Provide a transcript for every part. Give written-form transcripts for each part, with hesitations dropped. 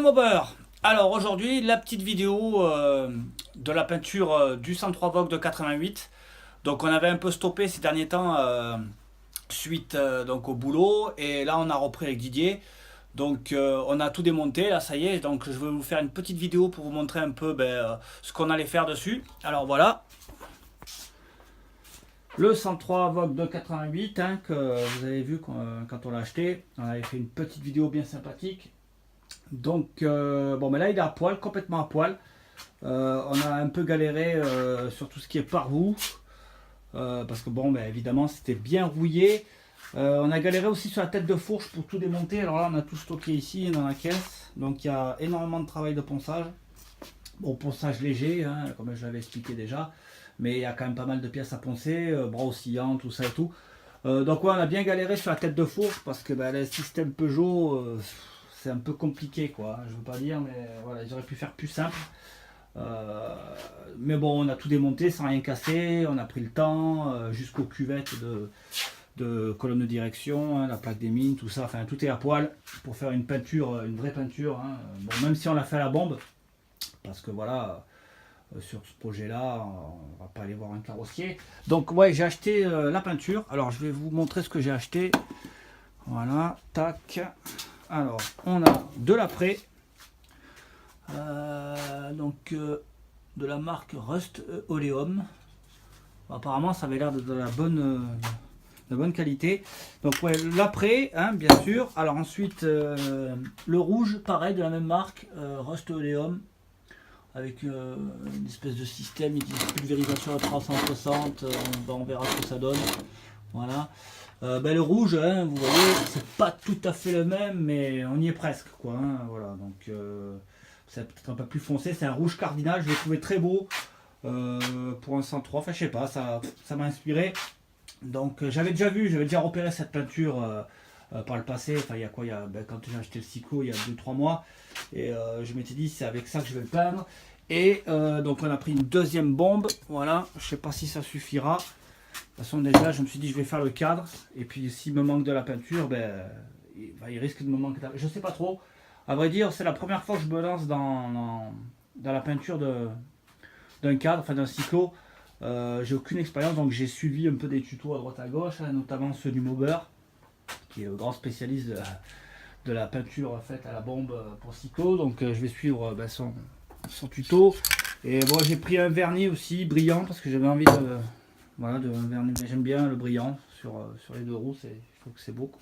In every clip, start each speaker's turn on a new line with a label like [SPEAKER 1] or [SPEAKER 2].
[SPEAKER 1] mobbers. Alors aujourd'hui la petite vidéo de la peinture du 103 Vogue de 88. Donc on avait un peu stoppé ces derniers temps suite donc au boulot, et là on a repris avec Didier. Donc on a tout démonté, là ça y est. Donc je vais vous faire une petite vidéo pour vous montrer un peu ce qu'on allait faire dessus. Alors voilà, le 103 Vogue de 88 que vous avez vu quand on l'a acheté. On avait fait une petite vidéo bien sympathique. Donc bon, mais là il est à poil, complètement à poil. On a un peu galéré sur tout ce qui est pare-boue, parce que bon, ben, évidemment c'était bien rouillé. On a galéré aussi sur la tête de fourche pour tout démonter. Alors là on a tout stocké ici dans la caisse, donc il y a énormément de travail de ponçage. Bon, ponçage léger, comme je l'avais expliqué déjà, mais il y a quand même pas mal de pièces à poncer, bras oscillants, tout ça et tout. Donc ouais, on a bien galéré sur la tête de fourche parce que le système Peugeot, c'est un peu compliqué, quoi. Je veux pas dire, mais voilà, ils auraient pu faire plus simple. Mais bon, on a tout démonté sans rien casser. On a pris le temps jusqu'aux cuvettes de colonne de direction, la plaque des mines, tout ça. Enfin, tout est à poil pour faire une peinture, une vraie peinture. Bon, même si on l'a fait à la bombe, parce que voilà, sur ce projet-là, on va pas aller voir un carrossier. Donc ouais, j'ai acheté la peinture. Alors, je vais vous montrer ce que j'ai acheté. Voilà, tac. Alors, on a de l'après, donc de la marque Rust Oleum. Apparemment, ça avait l'air de la bonne qualité. Donc, ouais, l'après, bien sûr. Alors, ensuite, le rouge, pareil, de la même marque, Rust Oleum, avec une espèce de système, une pulvérisation à 360. On verra ce que ça donne. Voilà. Le rouge, vous voyez, c'est pas tout à fait le même, mais on y est presque, quoi. Voilà, donc c'est peut-être un peu plus foncé. C'est un rouge cardinal, je l'ai trouvé très beau pour un 103. Enfin, je sais pas, ça m'a inspiré. Donc j'avais déjà repéré cette peinture par le passé. Enfin, il y a quoi, quand j'ai acheté le Cyclo il y a 2-3 mois, et je m'étais dit c'est avec ça que je vais le peindre. Et donc on a pris une deuxième bombe. Voilà, je sais pas si ça suffira. De toute façon, déjà, je me suis dit je vais faire le cadre, et puis s'il me manque de la peinture, il risque de me manquer. Je sais pas trop. À vrai dire, c'est la première fois que je me lance dans la peinture d'un cadre, enfin d'un cyclo. J'ai aucune expérience, donc j'ai suivi un peu des tutos à droite à gauche, notamment ceux du Mauber, qui est le grand spécialiste de la peinture faite à la bombe pour cyclo. Donc je vais suivre son tuto. Et bon, j'ai pris un vernis aussi brillant parce que j'avais envie de. Voilà, j'aime bien le brillant sur les deux roues, je trouve que c'est beau, quoi.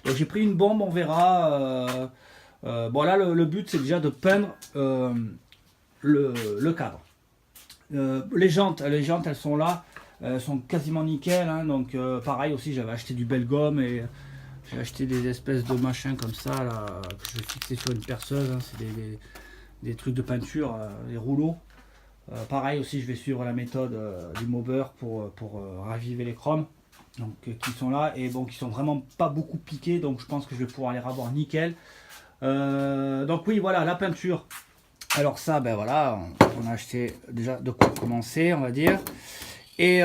[SPEAKER 1] Donc j'ai pris une bombe, on verra. Bon là, le but c'est déjà de peindre le cadre. Les jantes elles sont là, elles sont quasiment nickel, donc pareil aussi, j'avais acheté du Belgomme, et j'ai acheté des espèces de machins comme ça là, que je vais fixer sur une perceuse, c'est des trucs de peinture, des rouleaux. Pareil aussi, je vais suivre la méthode du Mauber pour raviver les chromes, donc qui sont là, et bon, qui sont vraiment pas beaucoup piqués, donc je pense que je vais pouvoir les ravoir nickel. Donc oui, voilà la peinture. Alors ça, voilà, on a acheté déjà de quoi commencer, on va dire. Et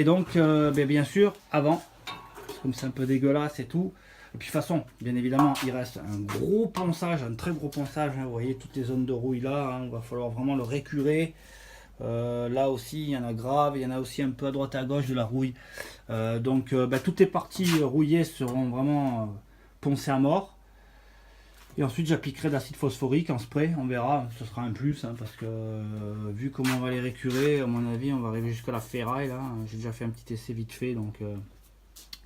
[SPEAKER 1] donc bien sûr, avant, comme c'est un peu dégueulasse et tout. Et puis de toute façon, bien évidemment, il reste un gros ponçage, un très gros ponçage. Vous voyez toutes les zones de rouille là, il va falloir vraiment le récurer. Là aussi, il y en a grave, il y en a aussi un peu à droite à gauche de la rouille. Donc toutes les parties rouillées seront vraiment poncées à mort. Et ensuite, j'appliquerai de l'acide phosphorique en spray, on verra, ce sera un plus, parce que vu comment on va les récurer, à mon avis, on va arriver jusqu'à la ferraille là. J'ai déjà fait un petit essai vite fait, donc.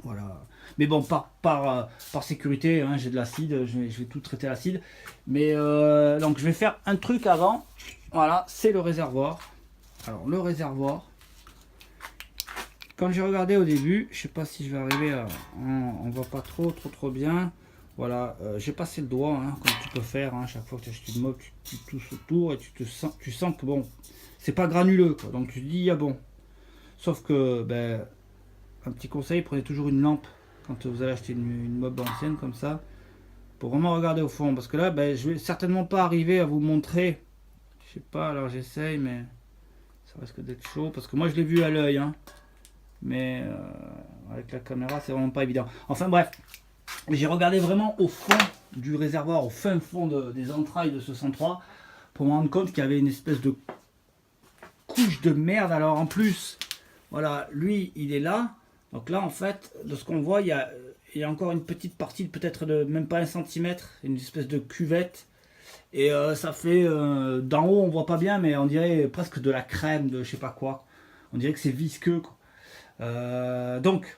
[SPEAKER 1] Voilà. Mais bon, par sécurité, j'ai de l'acide, je vais tout traiter à l'acide. Mais donc je vais faire un truc avant. Voilà, c'est le réservoir. Alors le réservoir, quand j'ai regardé au début, je sais pas si je vais arriver à. On voit pas trop bien. Voilà, j'ai passé le doigt, comme tu peux faire, chaque fois que tu achètes une mob, tu touches autour et tu sens que bon, c'est pas granuleux, quoi. Donc tu te dis, bon. Sauf que un petit conseil, prenez toujours une lampe quand vous allez acheter une mob ancienne comme ça, pour vraiment regarder au fond, parce que là je vais certainement pas arriver à vous montrer, je sais pas, alors j'essaye, mais ça risque d'être chaud, parce que moi je l'ai vu à l'œil, mais avec la caméra c'est vraiment pas évident. Enfin bref, J'ai regardé vraiment au fond du réservoir, au fin fond des entrailles de ce 103 pour me rendre compte qu'il y avait une espèce de couche de merde. Alors en plus, voilà, lui il est là. Donc là en fait, de ce qu'on voit, il y a encore une petite partie, peut-être de même pas 1 centimètre, une espèce de cuvette. Et ça fait, d'en haut on voit pas bien, mais on dirait presque de la crème de je sais pas quoi. On dirait que c'est visqueux, quoi. Donc,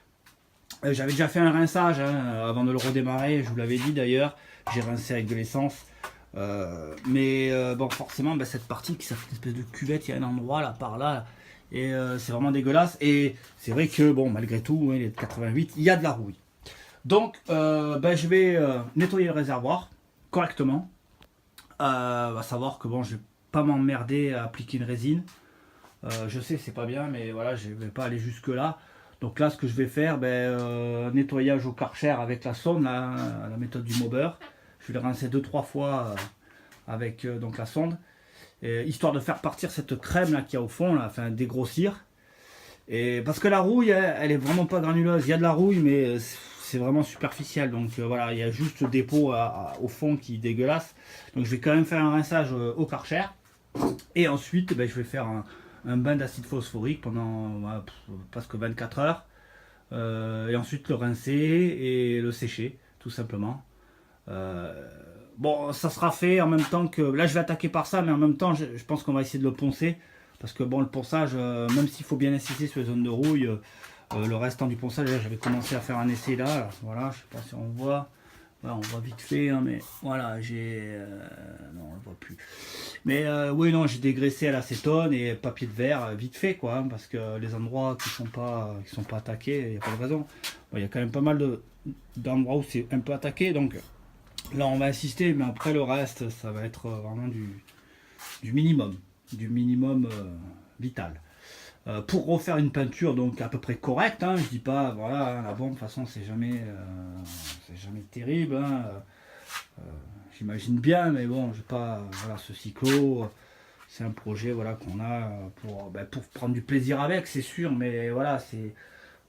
[SPEAKER 1] j'avais déjà fait un rinçage avant de le redémarrer, je vous l'avais dit d'ailleurs. J'ai rincé avec de l'essence. Bon, forcément, cette partie qui ça fait une espèce de cuvette, il y a un endroit là, par là. Et c'est vraiment dégueulasse. Et c'est vrai que, bon, malgré tout, il est de 88, il y a de la rouille. Donc, je vais nettoyer le réservoir correctement. À savoir que bon, je vais pas m'emmerder à appliquer une résine. Je sais c'est pas bien, mais voilà, je vais pas aller jusque là. Donc là, ce que je vais faire, nettoyage au Karcher avec la sonde, la méthode du Mauber. Je vais le rincer 2-3 fois avec donc la sonde, histoire de faire partir cette crème là qu'il y a au fond, là, enfin dégrossir. Et parce que la rouille, elle est vraiment pas granuleuse. Il y a de la rouille, mais c'est vraiment superficiel. Donc voilà, il y a juste ce dépôt au fond qui est dégueulasse. Donc je vais quand même faire un rinçage au Karcher. Et ensuite, je vais faire un bain d'acide phosphorique pendant presque 24 heures. Et ensuite le rincer et le sécher, tout simplement. Bon, ça sera fait en même temps que... Là, je vais attaquer par ça, mais en même temps, je pense qu'on va essayer de le poncer. Parce que bon, le ponçage, même s'il faut bien insister sur les zones de rouille, le restant du ponçage, j'avais commencé à faire un essai là. Voilà, je sais pas si on voit. Ouais, on voit vite fait, hein, mais voilà, j'ai... non, on le voit plus. Mais oui, non, j'ai dégraissé à l'acétone et papier de verre, vite fait, quoi. Hein, parce que les endroits qui sont pas attaqués, il n'y a pas de raison. Bon, il y a quand même pas mal d'endroits où c'est un peu attaqué, donc là, on va insister, mais après, le reste, ça va être vraiment du minimum. Du minimum vital. Pour refaire une peinture donc à peu près correcte, hein, je dis pas voilà la bombe de toute façon c'est jamais terrible, hein, j'imagine bien, mais bon j'ai pas voilà ce cyclo, c'est un projet voilà qu'on a pour prendre du plaisir avec, c'est sûr, mais voilà c'est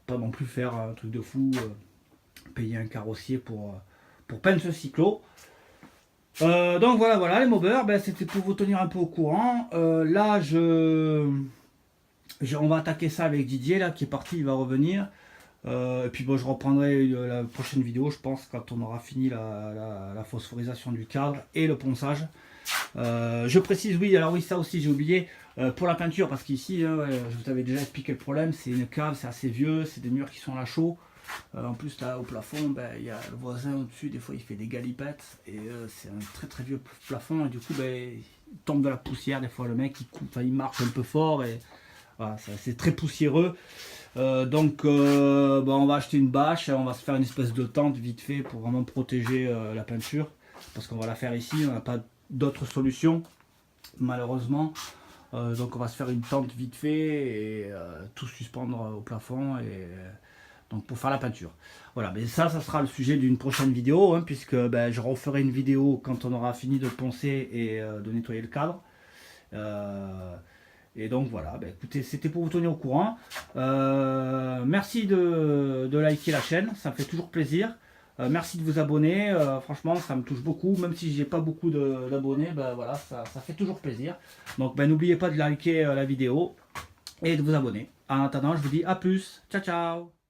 [SPEAKER 1] pas non plus faire un truc de fou, payer un carrossier pour peindre ce cyclo. Donc voilà les mobbers, c'était pour vous tenir un peu au courant. Là on va attaquer ça avec Didier là qui est parti, il va revenir. Et puis bon, je reprendrai la prochaine vidéo, je pense, quand on aura fini la phosphorisation du cadre et le ponçage. Je précise, oui, alors oui, ça aussi j'ai oublié, pour la peinture, parce qu'ici, je vous avais déjà expliqué le problème, c'est une cave, c'est assez vieux, c'est des murs qui sont là chauds. En plus là au plafond, il y a le voisin au-dessus, des fois il fait des galipettes, et c'est un très très vieux plafond, et du coup il tombe de la poussière, des fois le mec il marche un peu fort, et voilà, c'est très poussiéreux. On va acheter une bâche, on va se faire une espèce de tente vite fait pour vraiment protéger la peinture, parce qu'on va la faire ici, on n'a pas d'autre solution malheureusement. Donc on va se faire une tente vite fait et tout suspendre au plafond et donc pour faire la peinture. Voilà, mais ça sera le sujet d'une prochaine vidéo, hein, puisque je referai une vidéo quand on aura fini de poncer et de nettoyer le cadre. Et donc voilà, écoutez, c'était pour vous tenir au courant. Merci de liker la chaîne, ça me fait toujours plaisir. Merci de vous abonner, franchement ça me touche beaucoup, même si j'ai pas beaucoup d'abonnés, voilà, ça fait toujours plaisir. Donc n'oubliez pas de liker la vidéo et de vous abonner. En attendant, je vous dis à plus, ciao ciao.